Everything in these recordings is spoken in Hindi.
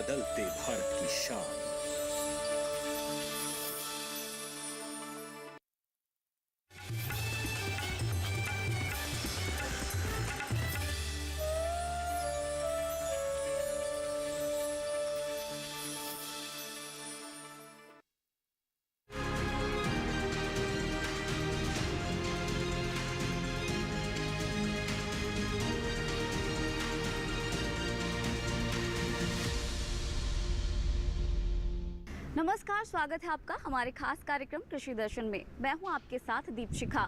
बदलते भारत की शान। नमस्कार, स्वागत है आपका हमारे खास कार्यक्रम कृषि दर्शन में। मैं हूं आपके साथ दीपशिखा।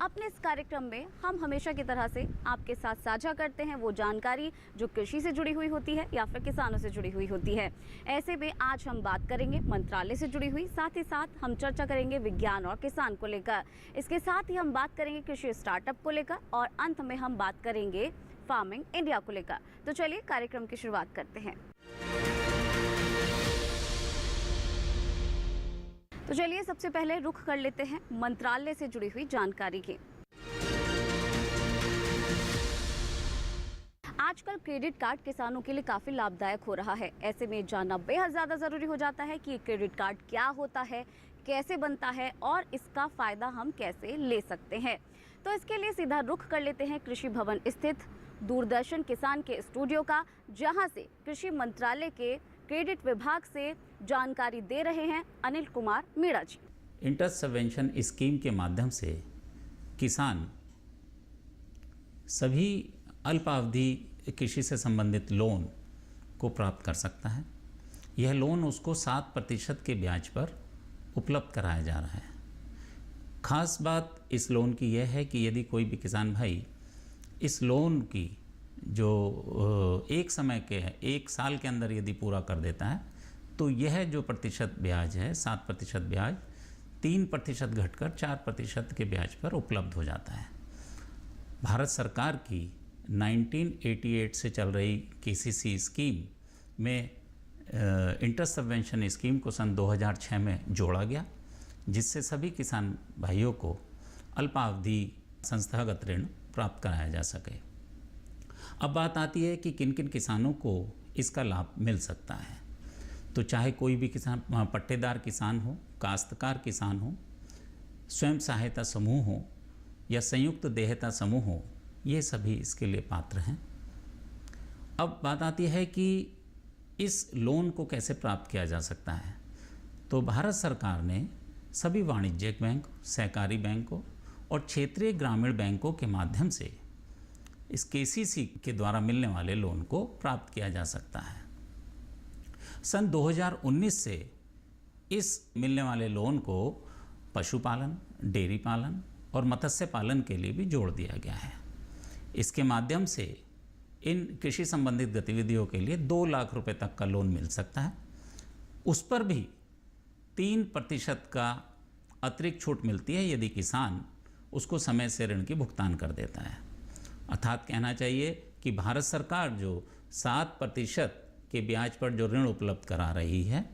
अपने इस कार्यक्रम में हम हमेशा की तरह से आपके साथ साझा करते हैं वो जानकारी जो कृषि से जुड़ी हुई होती है या फिर किसानों से जुड़ी हुई होती है। ऐसे में आज हम बात करेंगे मंत्रालय से जुड़ी हुई, साथ ही साथ हम चर्चा करेंगे विज्ञान और किसान को लेकर। इसके साथ ही हम बात करेंगे कृषि स्टार्टअप को लेकर और अंत में हम बात करेंगे फार्मिंग इंडिया को लेकर। तो चलिए कार्यक्रम की शुरुआत करते हैं। तो चलिए सबसे पहले रुख कर लेते हैं मंत्रालय से जुड़ी हुई जानकारी की। आजकल क्रेडिट कार्ड किसानों के लिए काफी लाभदायक हो रहा है। ऐसे में जानना बेहद ज्यादा जरूरी हो जाता है कि ये क्रेडिट कार्ड क्या होता है, कैसे बनता है और इसका फायदा हम कैसे ले सकते हैं। तो इसके लिए सीधा रुख कर लेते हैं कृषि भवन स्थित दूरदर्शन किसान के स्टूडियो का, जहां से कृषि मंत्रालय के क्रेडिट विभाग से जानकारी दे रहे हैं अनिल कुमार मीणा जी। इंटरेस्ट सबवेंशन स्कीम के माध्यम से किसान सभी अल्पावधि कृषि से संबंधित लोन को प्राप्त कर सकता है। यह लोन उसको 7% के ब्याज पर उपलब्ध कराया जा रहा है। खास बात इस लोन की यह है कि यदि कोई भी किसान भाई इस लोन की जो एक साल के अंदर यदि पूरा कर देता है तो यह जो प्रतिशत ब्याज है 7% ब्याज 3% घटकर 4% के ब्याज पर उपलब्ध हो जाता है। भारत सरकार की 1988 से चल रही केसीसी स्कीम में इंटरेस्ट सबवेंशन स्कीम को सन 2006 में जोड़ा गया, जिससे सभी किसान भाइयों को अल्पावधि संस्थागत ऋण प्राप्त कराया जा सके। अब बात आती है कि किन किन किसानों को इसका लाभ मिल सकता है। तो चाहे कोई भी किसान पट्टेदार किसान हो, काश्तकार किसान हो, स्वयं सहायता समूह हो या संयुक्त देयता समूह हो, ये सभी इसके लिए पात्र हैं। अब बात आती है कि इस लोन को कैसे प्राप्त किया जा सकता है। तो भारत सरकार ने सभी वाणिज्यिक बैंक, सहकारी बैंकों और क्षेत्रीय ग्रामीण बैंकों के माध्यम से इस केसीसी के द्वारा मिलने वाले लोन को प्राप्त किया जा सकता है। सन 2019 से इस मिलने वाले लोन को पशुपालन, डेयरी पालन और मत्स्य पालन के लिए भी जोड़ दिया गया है। इसके माध्यम से इन कृषि संबंधित गतिविधियों के लिए 2 लाख रुपए तक का लोन मिल सकता है। उस पर भी 3% का अतिरिक्त छूट मिलती है यदि किसान उसको समय से ऋण की भुगतान कर देता है। अर्थात कहना चाहिए कि भारत सरकार जो 7% के ब्याज पर जो ऋण उपलब्ध करा रही है,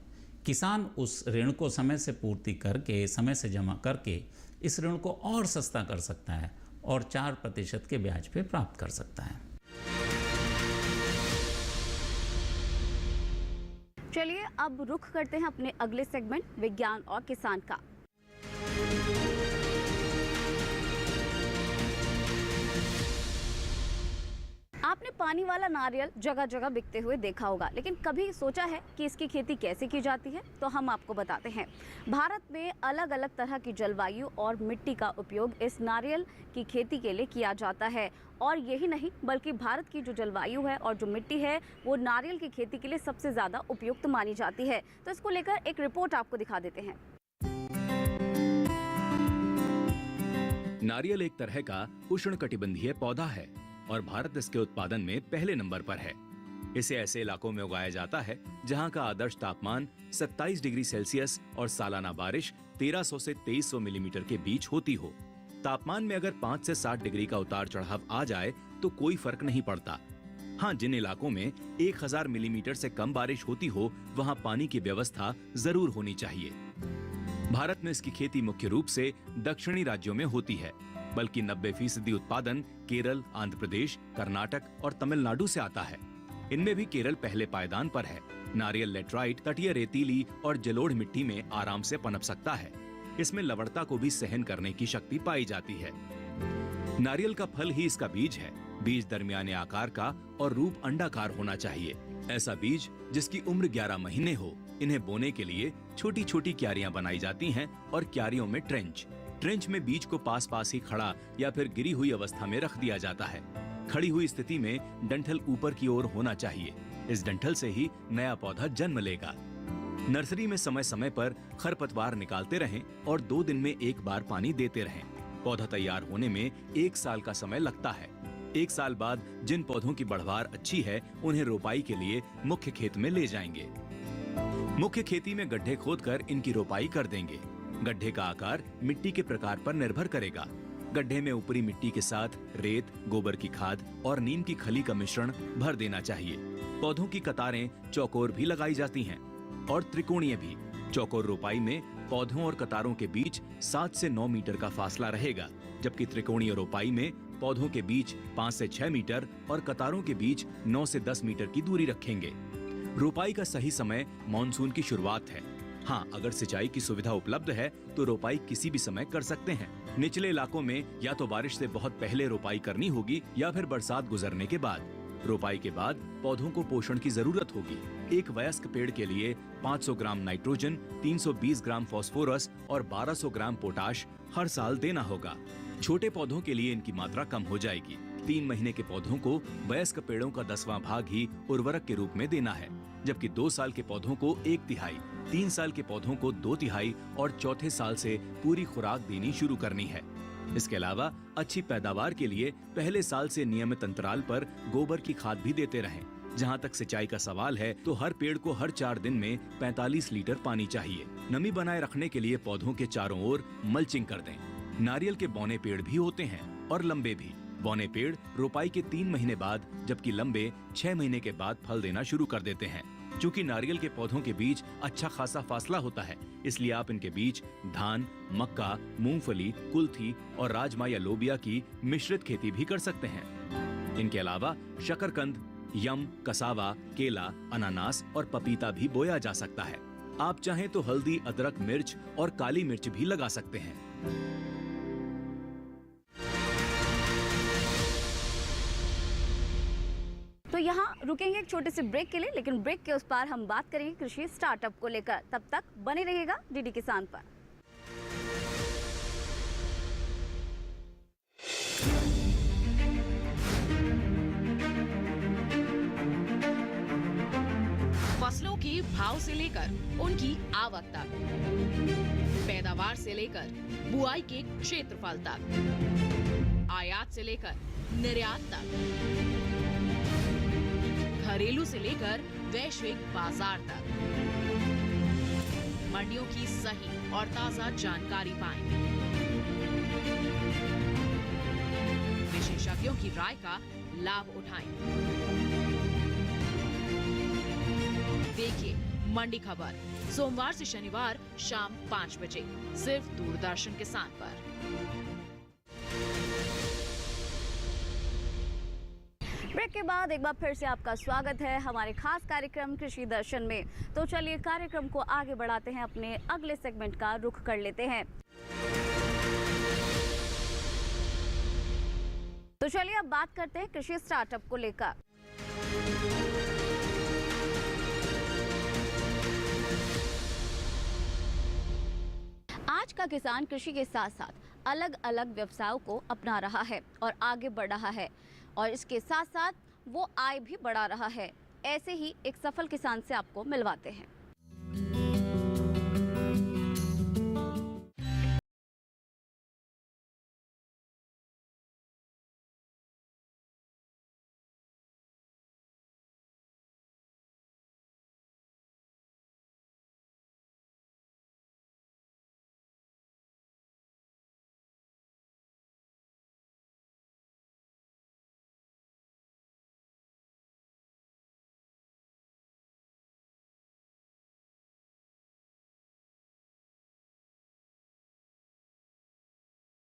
किसान उस ऋण को समय से पूर्ति करके, समय से जमा करके इस ऋण को और सस्ता कर सकता है और 4% के ब्याज पे प्राप्त कर सकता है। चलिए अब रुख करते हैं अपने अगले सेगमेंट विज्ञान और किसान का। आपने पानी वाला नारियल जगह जगह बिकते हुए देखा होगा, लेकिन कभी सोचा है कि इसकी खेती कैसे की जाती है? तो हम आपको बताते हैं। भारत में अलग अलग तरह की जलवायु और मिट्टी का उपयोग इस नारियल की खेती के लिए किया जाता है। और यही नहीं बल्कि भारत की जो जलवायु है और जो मिट्टी है वो नारियल की खेती के लिए सबसे ज़्यादा उपयुक्त मानी जाती है। तो इसको लेकर एक रिपोर्ट आपको दिखा देते हैं। नारियल एक तरह का उष्णकटिबंधीय पौधा है और भारत इसके उत्पादन में पहले नंबर पर है। इसे ऐसे इलाकों में उगाया जाता है जहां का आदर्श तापमान 27 डिग्री सेल्सियस और सालाना बारिश 1300 से 2300 मिलीमीटर के बीच होती हो। तापमान में अगर 5 से 60 डिग्री का उतार चढ़ाव आ जाए तो कोई फर्क नहीं पड़ता। हाँ, जिन इलाकों में 1000 मिलीमीटर से कम बारिश होती हो वहां पानी की व्यवस्था जरूर होनी चाहिए। भारत में इसकी खेती मुख्य रूप से दक्षिणी राज्यों में होती है, बल्कि 90% उत्पादन केरल, आंध्र प्रदेश, कर्नाटक और तमिलनाडु से आता है। इनमें भी केरल पहले पायदान पर है। नारियल लेटराइट तटीय रेतीली और जलोढ़ मिट्टी में आराम से पनप सकता है। इसमें लवणता को भी सहन करने की शक्ति पाई जाती है। नारियल का फल ही इसका बीज है। बीज दरमियाने आकार का और रूप अंडाकार होना चाहिए। ऐसा बीज जिसकी उम्र 11 महीने हो। इन्हें बोने के लिए छोटी छोटी क्यारियां बनाई जाती हैं और क्यारियों में ट्रेंच में बीज को पास पास ही खड़ा या फिर गिरी हुई अवस्था में रख दिया जाता है। खड़ी हुई स्थिति में डंठल ऊपर की ओर होना चाहिए। इस डंठल से ही नया पौधा जन्म लेगा। नर्सरी में समय समय पर खरपतवार निकालते रहें और 2 दिन में एक बार पानी देते रहें। पौधा तैयार होने में 1 साल का समय लगता है। 1 साल बाद जिन पौधों की बढ़वार अच्छी है उन्हें रोपाई के लिए मुख्य खेत में ले जाएंगे। मुख्य खेती में गड्ढे खोदकर इनकी रोपाई कर देंगे। गड्ढे का आकार मिट्टी के प्रकार पर निर्भर करेगा। गड्ढे में ऊपरी मिट्टी के साथ रेत, गोबर की खाद और नीम की खली का मिश्रण भर देना चाहिए। पौधों की कतारें चौकोर भी लगाई जाती हैं और त्रिकोणीय भी। चौकोर रोपाई में पौधों और कतारों के बीच 7 से 9 मीटर का फासला रहेगा, जबकि त्रिकोणीय रोपाई में पौधों के बीच 5 से 6 मीटर और कतारों के बीच 9 से 10 मीटर की दूरी रखेंगे। रोपाई का सही समय मानसून की शुरुआत है। हाँ, अगर सिंचाई की सुविधा उपलब्ध है तो रोपाई किसी भी समय कर सकते हैं। निचले इलाकों में या तो बारिश से बहुत पहले रोपाई करनी होगी या फिर बरसात गुजरने के बाद। रोपाई के बाद पौधों को पोषण की जरूरत होगी। एक वयस्क पेड़ के लिए 500 ग्राम नाइट्रोजन, 320 ग्राम फास्फोरस और 1200 ग्राम पोटाश हर साल देना होगा। छोटे पौधों के लिए इनकी मात्रा कम हो जाएगी। 3 महीने के पौधों को वयस्क पेड़ों का 10वां भाग ही उर्वरक के रूप में देना है, जबकि 2 साल के पौधों को 1/3, 3 साल के पौधों को 2/3 और चौथे साल से पूरी खुराक देनी शुरू करनी है। इसके अलावा अच्छी पैदावार के लिए पहले साल से नियमित अंतराल पर गोबर की खाद भी देते रहें। जहाँ तक सिंचाई का सवाल है तो हर पेड़ को हर 4 दिन में 45 लीटर पानी चाहिए। नमी बनाए रखने के लिए पौधों के चारों ओर मल्चिंग कर दें। नारियल के बौने पेड़ भी होते हैं और लंबे भी। बौने पेड़ रोपाई के 3 महीने बाद, जबकि लंबे 6 महीने के बाद फल देना शुरू कर देते हैं। चूँकि नारियल के पौधों के बीच अच्छा खासा फासला होता है, इसलिए आप इनके बीच धान, मक्का, मूंगफली, कुल्थी और राजमा या लोबिया की मिश्रित खेती भी कर सकते हैं। इनके अलावा शकरकंद, यम, कसावा, केला, अनानास और पपीता भी बोया जा सकता है। आप चाहें तो हल्दी, अदरक, मिर्च और काली मिर्च भी लगा सकते हैं। तो यहाँ रुकेंगे एक छोटे से ब्रेक के लिए, लेकिन ब्रेक के उस पार हम बात करेंगे कृषि स्टार्टअप को लेकर। तब तक बने रहिएगा डीडी किसान पर। फसलों के भाव से लेकर उनकी आवक तक, पैदावार से लेकर बुआई के क्षेत्रफल तक, आयात से लेकर निर्यात तक, घरेलू से लेकर वैश्विक बाजार तक, मंडियों की सही और ताजा जानकारी पाएं। विशेषज्ञों की राय का लाभ उठाएं। देखिए मंडी खबर सोमवार से शनिवार शाम 5 बजे सिर्फ दूरदर्शन किसान पर। ब्रेक के बाद एक बार फिर से आपका स्वागत है हमारे खास कार्यक्रम कृषि दर्शन में। तो चलिए कार्यक्रम को आगे बढ़ाते हैं, अपने अगले सेगमेंट का रुख कर लेते हैं। तो चलिए अब बात करते हैं कृषि स्टार्टअप को लेकर। आज का किसान कृषि के साथ साथ अलग अलग व्यवसायों को अपना रहा है और आगे बढ़ रहा है, और इसके साथ साथ वो आय भी बढ़ा रहा है। ऐसे ही एक सफल किसान से आपको मिलवाते हैं।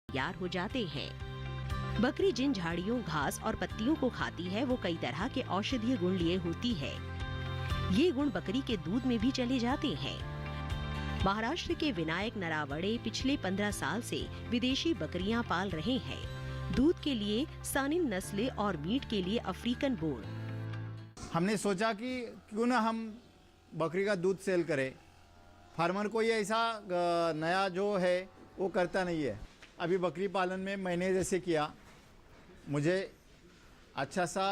तैयार हो जाते हैं। बकरी जिन झाड़ियों, घास और पत्तियों को खाती है वो कई तरह के औषधीय गुण लिए होती है। ये गुण बकरी के दूध में भी चले जाते हैं। महाराष्ट्र के विनायक नरावड़े पिछले 15 साल से विदेशी बकरियां पाल रहे हैं। दूध के लिए सानिन नस्लें और मीट के लिए अफ्रीकन बोर। हमने सोचा कि क्यों ना हम बकरी का दूध सेल करें। फार्मर को ये ऐसा नया जो है वो करता नहीं है। अभी बकरी पालन में मैंने जैसे किया, मुझे अच्छा सा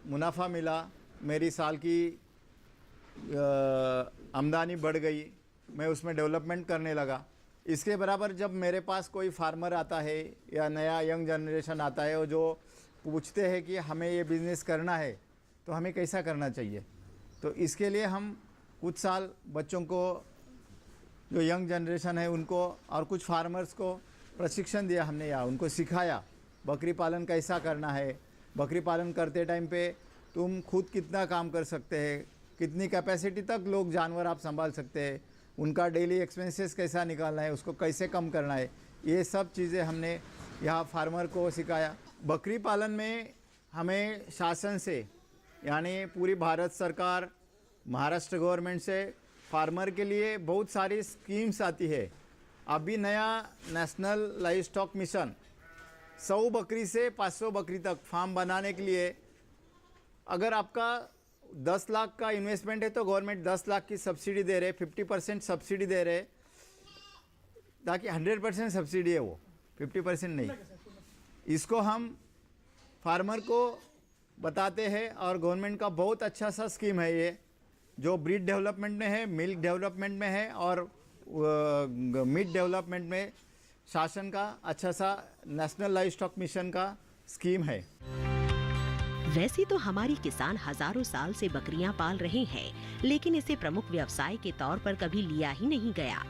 मुनाफा मिला, मेरी साल की आमदनी बढ़ गई, मैं उसमें डेवलपमेंट करने लगा। इसके बराबर जब मेरे पास कोई फार्मर आता है या नया यंग जनरेशन आता है और जो पूछते हैं कि हमें ये बिज़नेस करना है तो हमें कैसा करना चाहिए, तो इसके लिए हम कुछ साल बच्चों को, जो यंग जनरेशन है उनको और कुछ फार्मर्स को प्रशिक्षण दिया हमने, या उनको सिखाया बकरी पालन कैसा करना है। बकरी पालन करते टाइम पे तुम खुद कितना काम कर सकते हैं, कितनी कैपेसिटी तक लोग जानवर आप संभाल सकते हैं, उनका डेली एक्सपेंसेस कैसा निकालना है, उसको कैसे कम करना है, ये सब चीज़ें हमने यहाँ फार्मर को सिखाया। बकरी पालन में हमें शासन से, यानी पूरी भारत सरकार, महाराष्ट्र गवर्नमेंट से फार्मर के लिए बहुत सारी स्कीम्स आती है। अभी नया नेशनल लाइव स्टॉक मिशन 100 बकरी से 500 बकरी तक फार्म बनाने के लिए, अगर आपका 10 लाख का इन्वेस्टमेंट है तो गवर्नमेंट 10 लाख की सब्सिडी दे रहे, 50% सब्सिडी दे रहे, ताकि 100% सब्सिडी है वो, 50% नहीं। इसको हम फार्मर को बताते हैं और गवर्नमेंट का बहुत अच्छा सा स्कीम है ये, जो ब्रीड डेवलपमेंट में है, मिल्क डेवलपमेंट में है और मीट डेवलपमेंट में शासन का अच्छा सा नेशनल लाइव स्टॉक मिशन का स्कीम है। वैसे तो हमारी किसान हजारों साल से बकरियां पाल रहे हैं, लेकिन इसे प्रमुख व्यवसाय के तौर पर कभी लिया ही नहीं गया।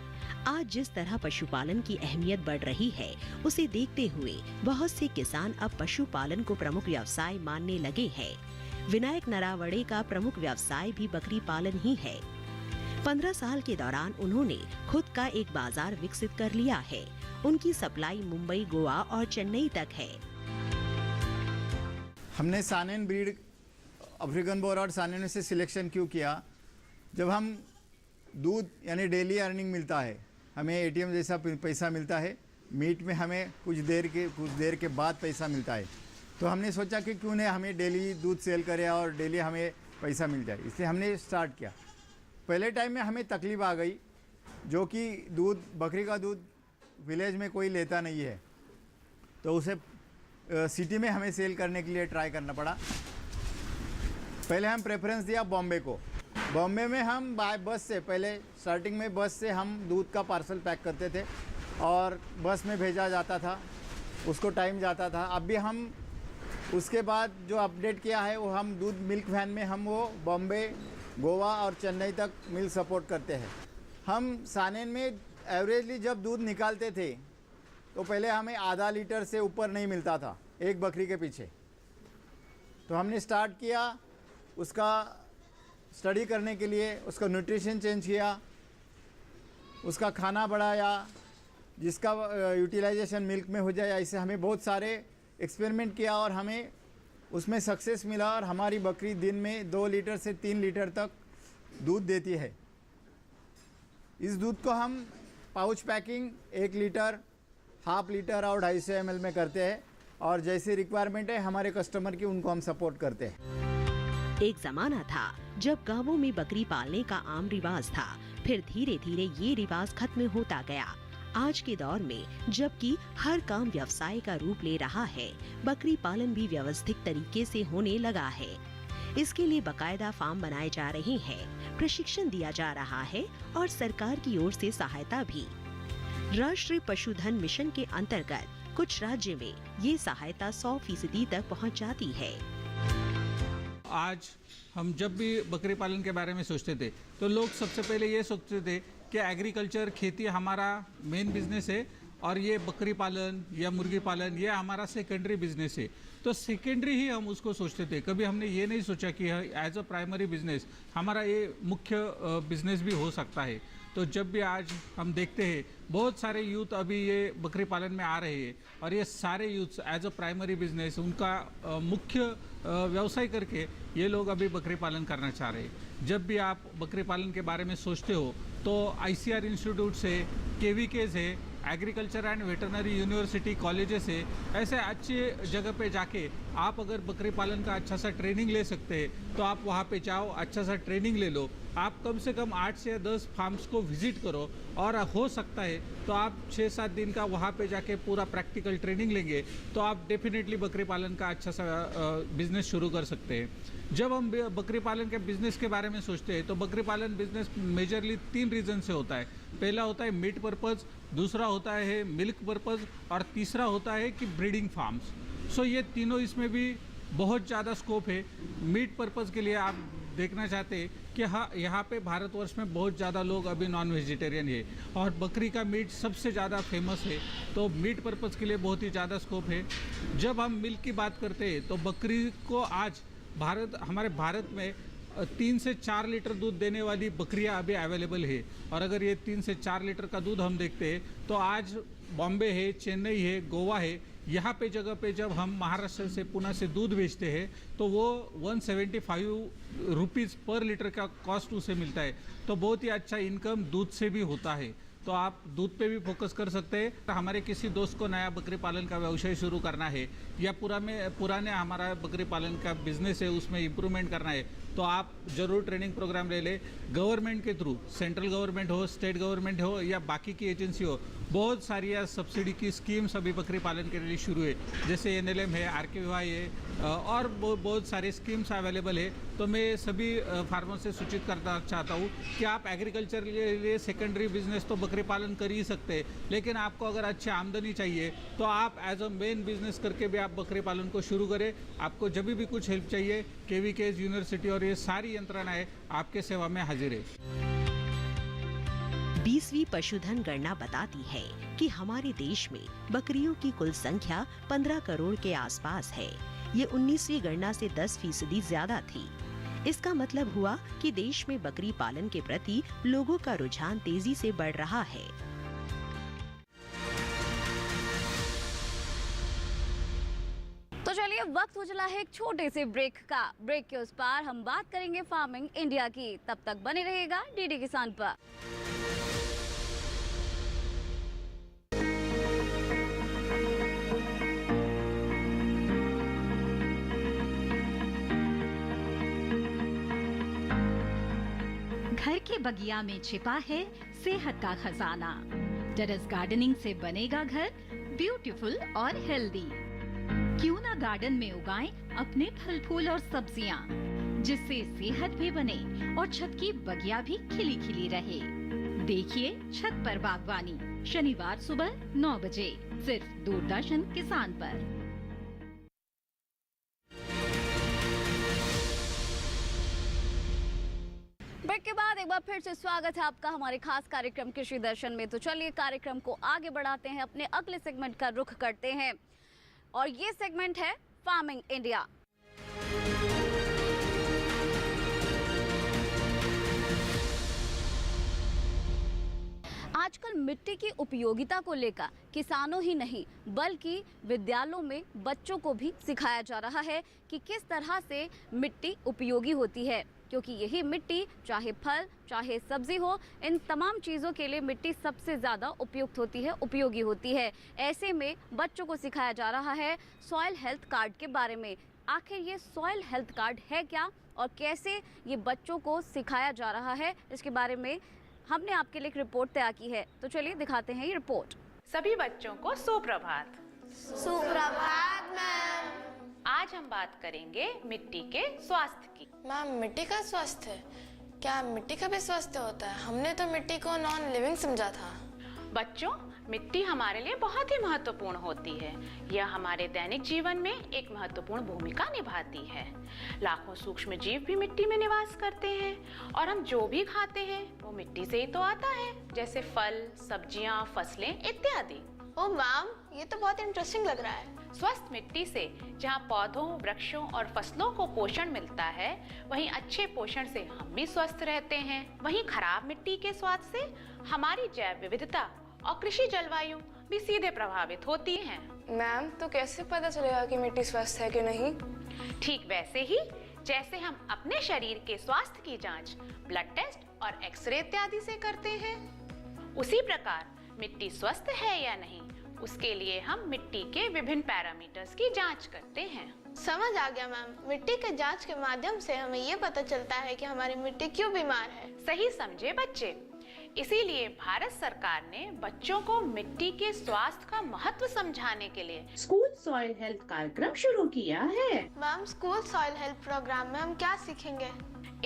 आज जिस तरह पशुपालन की अहमियत बढ़ रही है, उसे देखते हुए बहुत से किसान अब पशुपालन को प्रमुख व्यवसाय मानने लगे हैं। विनायक नरावड़े का प्रमुख व्यवसाय भी बकरी पालन ही है। 15 साल के दौरान उन्होंने खुद का एक बाजार विकसित कर लिया है। उनकी सप्लाई मुंबई, गोवा और चेन्नई तक है। हमने सानेन ब्रीड, अफ्रीकन बोर और सानेन से सिलेक्शन क्यों किया? जब हम दूध यानी डेली अर्निंग मिलता है, हमें एटीएम जैसा पैसा मिलता है, मीट में हमें कुछ देर के बाद पैसा मिलता है, तो हमने सोचा कि क्यों नहीं हमें डेली दूध सेल करें और डेली हमें पैसा मिल जाए, इसलिए हमने स्टार्ट किया। पहले टाइम में हमें तकलीफ आ गई, जो कि दूध, बकरी का दूध विलेज में कोई लेता नहीं है, तो उसे सिटी में हमें सेल करने के लिए ट्राई करना पड़ा। पहले हम प्रेफरेंस दिया बॉम्बे को। बॉम्बे में हम बाय बस से, पहले स्टार्टिंग में बस से हम दूध का पार्सल पैक करते थे और बस में भेजा जाता था, उसको टाइम जाता था। अब भी हम उसके बाद जो अपडेट किया है वो हम दूध मिल्क वैन में हम वो बॉम्बे, गोवा और चेन्नई तक मिल सपोर्ट करते हैं। हम सानेन में एवरेजली जब दूध निकालते थे तो पहले हमें आधा लीटर से ऊपर नहीं मिलता था एक बकरी के पीछे, तो हमने स्टार्ट किया उसका स्टडी करने के लिए, उसका न्यूट्रिशन चेंज किया, उसका खाना बढ़ाया जिसका यूटिलाइजेशन मिल्क में हो जाए। ऐसे हमें बहुत सारे एक्सपेरिमेंट किया और हमें उसमें सक्सेस मिला और हमारी बकरी दिन में 2 लीटर से 3 लीटर तक दूध देती है। इस दूध को हम pouch packing 1 litre, half litre और 250 ml में करते हैं और जैसी रिक्वायरमेंट है हमारे कस्टमर की, उनको हम सपोर्ट करते हैं। एक जमाना था जब गांवों में बकरी पालने का आम रिवाज था, फिर धीरे धीरे ये रिवाज खत्म होता गया। आज के दौर में जबकि हर काम व्यवसाय का रूप ले रहा है, बकरी पालन भी व्यवस्थित तरीके से होने लगा है। इसके लिए बकायदा फार्म बनाए जा रहे हैं, प्रशिक्षण दिया जा रहा है और सरकार की ओर से सहायता भी। राष्ट्रीय पशुधन मिशन के अंतर्गत कुछ राज्य में ये सहायता 100% तक पहुंच जाती है। आज हम जब भी बकरी पालन के बारे में सोचते थे तो लोग सबसे पहले ये सोचते थे कि एग्रीकल्चर, खेती हमारा मेन बिजनेस है और ये बकरी पालन या मुर्गी पालन ये हमारा सेकेंडरी बिजनेस है। तो सेकेंडरी ही हम उसको सोचते थे, कभी हमने ये नहीं सोचा कि एज अ प्राइमरी बिजनेस हमारा ये मुख्य बिजनेस भी हो सकता है। तो जब भी आज हम देखते हैं बहुत सारे यूथ अभी ये बकरी पालन में आ रहे हैं और ये सारे youth as a primary business उनका मुख्य व्यवसाय करके ये लोग अभी बकरी पालन करना चाह रहे हैं। जब भी आप बकरी पालन के बारे में सोचते हो तो ICR इंस्टीट्यूट से, KVK से, agriculture and veterinary university colleges से, ऐसे अच्छे जगह पे जाके आप अगर बकरी पालन का अच्छा सा ट्रेनिंग ले सकते हैं तो आप वहाँ पे जाओ, अच्छा सा ट्रेनिंग ले लो। आप कम से कम 8 से 10 फार्म्स को विजिट करो और हो सकता है तो आप 6-7 दिन का वहाँ पे जाके पूरा प्रैक्टिकल ट्रेनिंग लेंगे तो आप डेफिनेटली बकरी पालन का अच्छा सा बिजनेस शुरू कर सकते हैं। जब हम बकरी पालन के बिजनेस के बारे में सोचते हैं तो बकरी पालन बिजनेस मेजरली 3 रीज़न से होता है। पहला होता है मीट पर्पज़, दूसरा होता है मिल्क पर्पज़ और तीसरा होता है कि ब्रीडिंग फार्म्स। सो ये तीनों इसमें भी बहुत ज़्यादा स्कोप है। मीट पर्पज़ के लिए आप देखना चाहते हैं कि हाँ, यहाँ पे भारतवर्ष में बहुत ज़्यादा लोग अभी नॉन वेजिटेरियन है और बकरी का मीट सबसे ज़्यादा फेमस है, तो मीट पर्पज़ के लिए बहुत ही ज़्यादा स्कोप है। जब हम मिल्क की बात करते हैं तो बकरी को आज हमारे भारत में 3 से 4 लीटर दूध देने वाली बकरियां अभी अवेलेबल है और अगर ये 3 से 4 लीटर का दूध हम देखते हैं तो आज बॉम्बे है, चेन्नई है, गोवा है, यहाँ पे जगह पे जब हम महाराष्ट्र से, पुणे से दूध बेचते हैं तो वो 175 रुपीज़ पर लीटर का कॉस्ट उसे मिलता है। तो बहुत ही अच्छा इनकम दूध से भी होता है, तो आप दूध पे भी फोकस कर सकते हैं। हमारे किसी दोस्त को नया बकरी पालन का व्यवसाय शुरू करना है या पुराने हमारा बकरी पालन का बिजनेस है उसमें इम्प्रूवमेंट करना है तो आप ज़रूर ट्रेनिंग प्रोग्राम ले लें। गवर्नमेंट के थ्रू, सेंट्रल गवर्नमेंट हो, स्टेट गवर्नमेंट हो या बाकी की एजेंसी हो, बहुत सारी सब्सिडी की स्कीम्स अभी बकरी पालन के लिए शुरू है, जैसे NLM है, RKVY है और बहुत सारी स्कीम्स अवेलेबल है। तो मैं सभी फार्मर से सूचित करना चाहता हूँ कि आप एग्रीकल्चर के लिए सेकेंडरी बिजनेस तो बकरी पालन कर ही सकते हैं, लेकिन आपको अगर अच्छी आमदनी चाहिए तो आप एज अ मेन बिजनेस करके भी आप बकरी पालन को शुरू करें। आपको जब भी कुछ हेल्प चाहिए, KVK यूनिवर्सिटी और ये सारी यंत्रणाएं आपके सेवा में हाजिर है। 20वीं पशुधन गणना बताती है कि हमारे देश में बकरियों की कुल संख्या 15 करोड़ के आसपास है। ये 19वीं गणना से 10% ज्यादा थी। इसका मतलब हुआ कि देश में बकरी पालन के प्रति लोगों का रुझान तेजी से बढ़ रहा है। तो चलिए, वक्त हो चला है एक छोटे से ब्रेक का। ब्रेक के उस पार हम बात करेंगे फार्मिंग इंडिया की। तब तक बने रहेगा DD किसान पर। घर के बगिया में छिपा है सेहत का खजाना। टेरेस गार्डनिंग से बनेगा घर ब्यूटीफुल और हेल्दी। क्यों ना गार्डन में उगाएं अपने फल फूल और सब्जियां, जिससे सेहत भी बने और छत की बगिया भी खिली खिली रहे। देखिए छत पर बागवानी, शनिवार सुबह 9 बजे सिर्फ दूरदर्शन किसान पर। ब्रेक के बाद एक बार फिर से स्वागत है आपका हमारे खास कार्यक्रम कृषि दर्शन में। तो चलिए कार्यक्रम को आगे बढ़ाते हैं, अपने अगले सेगमेंट का रुख करते हैं और ये सेगमेंट है फार्मिंग इंडिया। आजकल मिट्टी की उपयोगिता को लेकर किसानों ही नहीं बल्कि विद्यालयों में बच्चों को भी सिखाया जा रहा है कि किस तरह से मिट्टी उपयोगी होती है, क्योंकि यही मिट्टी चाहे फल चाहे सब्जी हो, इन तमाम चीज़ों के लिए मिट्टी सबसे ज़्यादा उपयुक्त होती है, उपयोगी होती है। ऐसे में बच्चों को सिखाया जा रहा है सॉइल हेल्थ कार्ड के बारे में। आखिर ये सॉइल हेल्थ कार्ड है क्या और कैसे ये बच्चों को सिखाया जा रहा है, इसके बारे में हमने आपके लिए एक रिपोर्ट तैयार की है। तो चलिए दिखाते हैं ये रिपोर्ट। सभी बच्चों को सुप्रभात। सुप्रभात मैम। आज हम बात करेंगे मिट्टी के स्वास्थ्य की। मैम, मिट्टी का स्वास्थ्य? क्या मिट्टी का भी स्वास्थ्य होता है? हमने तो मिट्टी को नॉन लिविंग समझा था। बच्चों, मिट्टी हमारे लिए बहुत ही महत्वपूर्ण होती है। यह हमारे दैनिक जीवन में एक महत्वपूर्ण भूमिका निभाती है। लाखों सूक्ष्म जीव भी मिट्टी में निवास करते हैं और हम जो भी खाते हैं वो मिट्टी से ही तो आता है, जैसे फल, सब्जियां, फसलें इत्यादि। ओह मैम, ये तो बहुत इंटरेस्टिंग लग रहा है। स्वस्थ मिट्टी से जहाँ पौधों, वृक्षों और फसलों को पोषण मिलता है, वहीं अच्छे पोषण से हम भी स्वस्थ रहते हैं। वहीं खराब मिट्टी के स्वाद से हमारी जैव विविधता और कृषि जलवायु भी सीधे प्रभावित होती हैं। मैम, तो कैसे पता चलेगा कि मिट्टी स्वस्थ है कि नहीं? ठीक वैसे ही जैसे हम अपने शरीर के स्वास्थ्य की जांच ब्लड टेस्ट और एक्सरे इत्यादि से करते हैं, उसी प्रकार मिट्टी स्वस्थ है या नहीं, उसके लिए हम मिट्टी के विभिन्न पैरामीटर्स की जांच करते हैं। समझ आ गया मैम। मिट्टी के जांच के माध्यम से हमें ये पता चलता है कि हमारी मिट्टी क्यों बीमार है। सही समझे बच्चे। इसीलिए भारत सरकार ने बच्चों को मिट्टी के स्वास्थ्य का महत्व समझाने के लिए स्कूल सॉइल हेल्थ कार्यक्रम शुरू किया है। Ma'am, school soil health program में हम क्या सीखेंगे?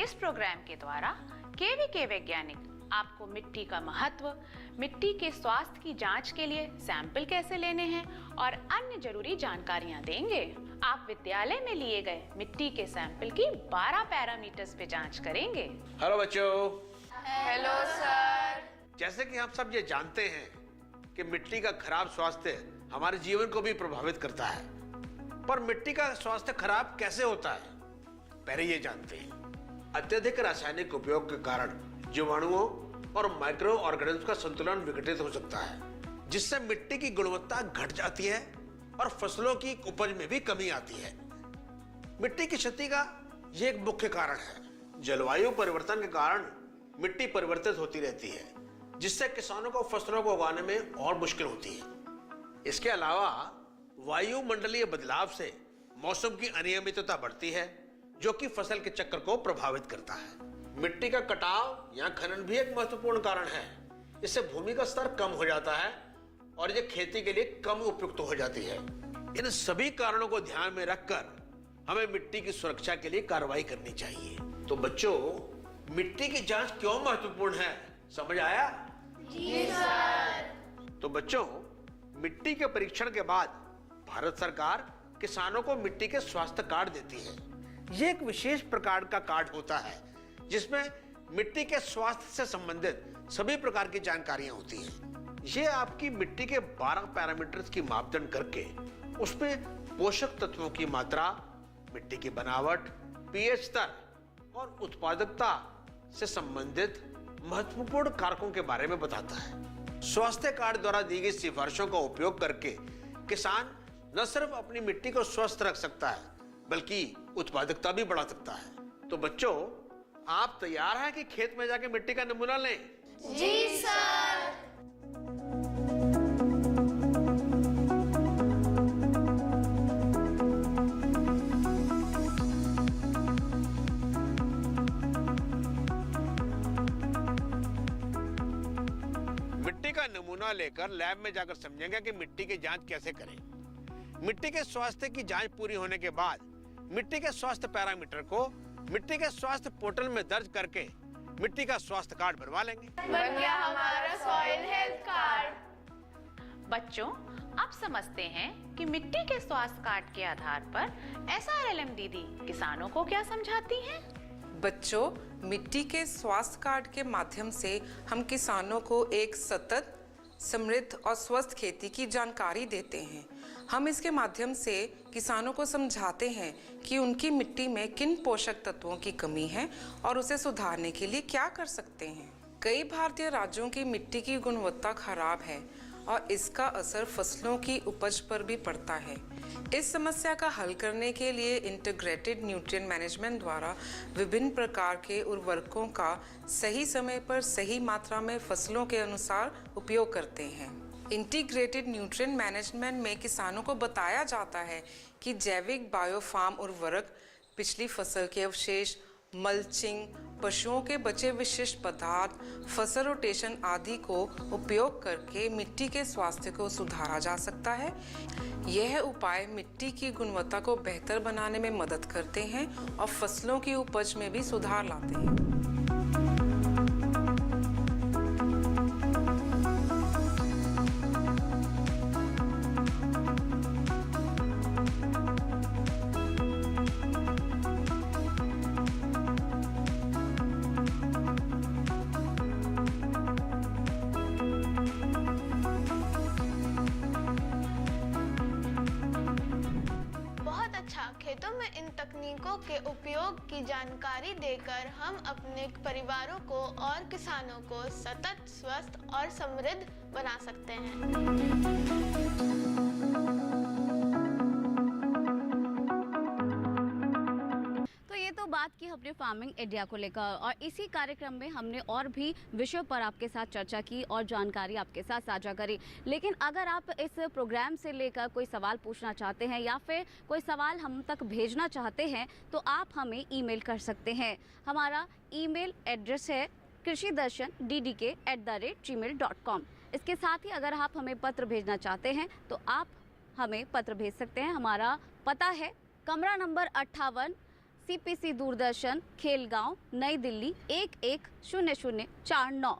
इस प्रोग्राम के द्वारा केवीके वैज्ञानिक आपको मिट्टी का महत्व, मिट्टी के स्वास्थ्य की जांच के लिए सैंपल कैसे लेने हैं और अन्य जरूरी जानकारियां देंगे। आप विद्यालय में लिए गए मिट्टी के सैंपल की 12 पैरामीटर्स पे जांच करेंगे। हेलो बच्चों। Hello sir. जैसे कि आप सब ये जानते हैं कि मिट्टी का खराब स्वास्थ्य हमारे जीवन को भी प्रभावित करता है, पर मिट्टी का स्वास्थ्य खराब कैसे होता है, पहले ये जानते हैं। अत्यधिक रासायनिक उपयोग के कारण जीवाणुओं और माइक्रो ऑर्गेनिज्म का संतुलन विघटित हो सकता है, जिससे मिट्टी की गुणवत्ता घट जाती है और फसलों की उपज में भी कमी आती है। मिट्टी की क्षति का यह एक मुख्य कारण है। जलवायु परिवर्तन के कारण मिट्टी परिवर्तित होती रहती है, जिससे किसानों को फसलों को उगाने में और मुश्किल होती है। इसके अलावा वायुमंडलीय बदलाव से मौसम की अनियमितता बढ़ती है, जो कि फसल के चक्र को प्रभावित करता है। मिट्टी का कटाव या खनन भी एक महत्वपूर्ण कारण है। इससे भूमि का स्तर कम हो जाता है और यह खेती के लिए कम उपयुक्त हो जाती है। इन सभी कारणों को ध्यान में रखकर हमें मिट्टी की सुरक्षा के लिए कार्रवाई करनी चाहिए। तो बच्चों, मिट्टी की जांच क्यों महत्वपूर्ण है, समझ आया? जी सर। तो बच्चों, मिट्टी के परीक्षण के बाद भारत सरकार किसानों को मिट्टी के स्वास्थ्य कार्ड देती है। यह एक विशेष प्रकार का कार्ड होता है जिसमें मिट्टी के स्वास्थ्य से संबंधित सभी प्रकार की जानकारियां होती हैं। ये आपकी मिट्टी के 12 पैरामीटर्स की मापदंड करके उसमें पोषक तत्वों की मात्रा, मिट्टी की बनावट, पीएच स्तर और उत्पादकता से संबंधित महत्वपूर्ण कारकों के बारे में बताता है। स्वास्थ्य कार्ड द्वारा दी गई सिफारिशों का उपयोग करके किसान न सिर्फ अपनी मिट्टी को स्वस्थ रख सकता है, बल्कि उत्पादकता भी बढ़ा सकता है। तो बच्चों, आप तैयार हैं कि खेत में जाके मिट्टी का नमूना लें? जी सर। मिट्टी का नमूना लेकर लैब में जाकर समझेंगे कि मिट्टी की जांच कैसे करें। मिट्टी के स्वास्थ्य की जांच पूरी होने के बाद मिट्टी के स्वास्थ्य पैरामीटर को मिट्टी के स्वास्थ्य पोर्टल में दर्ज करके मिट्टी का स्वास्थ्य कार्ड बनवा लेंगे। बन गया हमारा सॉइल हेल्थ कार्ड। बच्चों, आप समझते हैं कि मिट्टी के स्वास्थ्य कार्ड के आधार पर SRLM दीदी किसानों को क्या समझाती हैं? बच्चों, मिट्टी के स्वास्थ्य कार्ड के माध्यम से हम किसानों को एक सतत, समृद्ध और स्वस्थ खेती की जानकारी देते हैं। हम इसके माध्यम से किसानों को समझाते हैं कि उनकी मिट्टी में किन पोषक तत्वों की कमी है और उसे सुधारने के लिए क्या कर सकते हैं। कई भारतीय राज्यों की मिट्टी की गुणवत्ता खराब है और इसका असर फसलों की उपज पर भी पड़ता है। इस समस्या का हल करने के लिए इंटीग्रेटेड न्यूट्रिएंट मैनेजमेंट द्वारा विभिन्न प्रकार के उर्वरकों का सही समय पर सही मात्रा में फसलों के अनुसार उपयोग करते हैं। इंटीग्रेटेड न्यूट्रिएंट मैनेजमेंट में किसानों को बताया जाता है कि जैविक बायोफार्म उर्वरक, पिछली फसल के अवशेष, मल्चिंग, पशुओं के बचे विशिष्ट पदार्थ, फसल रोटेशन आदि को उपयोग करके मिट्टी के स्वास्थ्य को सुधारा जा सकता है। यह उपाय मिट्टी की गुणवत्ता को बेहतर बनाने में मदद करते हैं और फसलों की उपज में भी सुधार लाते हैं। अच्छा, खेतों में इन तकनीकों के उपयोग की जानकारी देकर हम अपने परिवारों को और किसानों को सतत, स्वस्थ और समृद्ध बना सकते हैं। बात की हमने फार्मिंग इंडिया को लेकर, और इसी कार्यक्रम में हमने और भी विषयों पर आपके साथ चर्चा की और जानकारी आपके साथ साझा करी। लेकिन अगर आप इस प्रोग्राम से लेकर कोई सवाल पूछना चाहते हैं या फिर कोई सवाल हम तक भेजना चाहते हैं तो आप हमें ईमेल कर सकते हैं। हमारा ईमेल एड्रेस है krishidarshan@gmail.com। इसके साथ ही अगर आप हमें पत्र भेजना चाहते हैं तो आप हमें पत्र भेज सकते हैं। हमारा पता है कमरा नंबर 58, CPC दूरदर्शन, खेलगांव, नई दिल्ली 110049।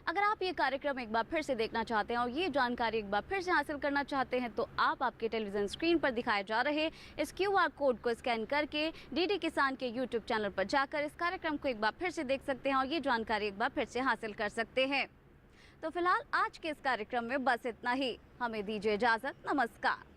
अगर आप ये कार्यक्रम एक बार फिर से देखना चाहते हैं और ये जानकारी एक बार फिर से हासिल करना चाहते हैं तो आप आपके टेलीविज़न स्क्रीन पर दिखाए जा रहे इस QR कोड को स्कैन करके DD किसान के YouTube चैनल पर जाकर इस कार्यक्रम को एक बार फिर से देख सकते हैं और ये जानकारी एक बार फिर से हासिल कर सकते हैं। तो फिलहाल आज के इस कार्यक्रम में बस इतना ही। हमें दीजिए इजाज़त। नमस्कार।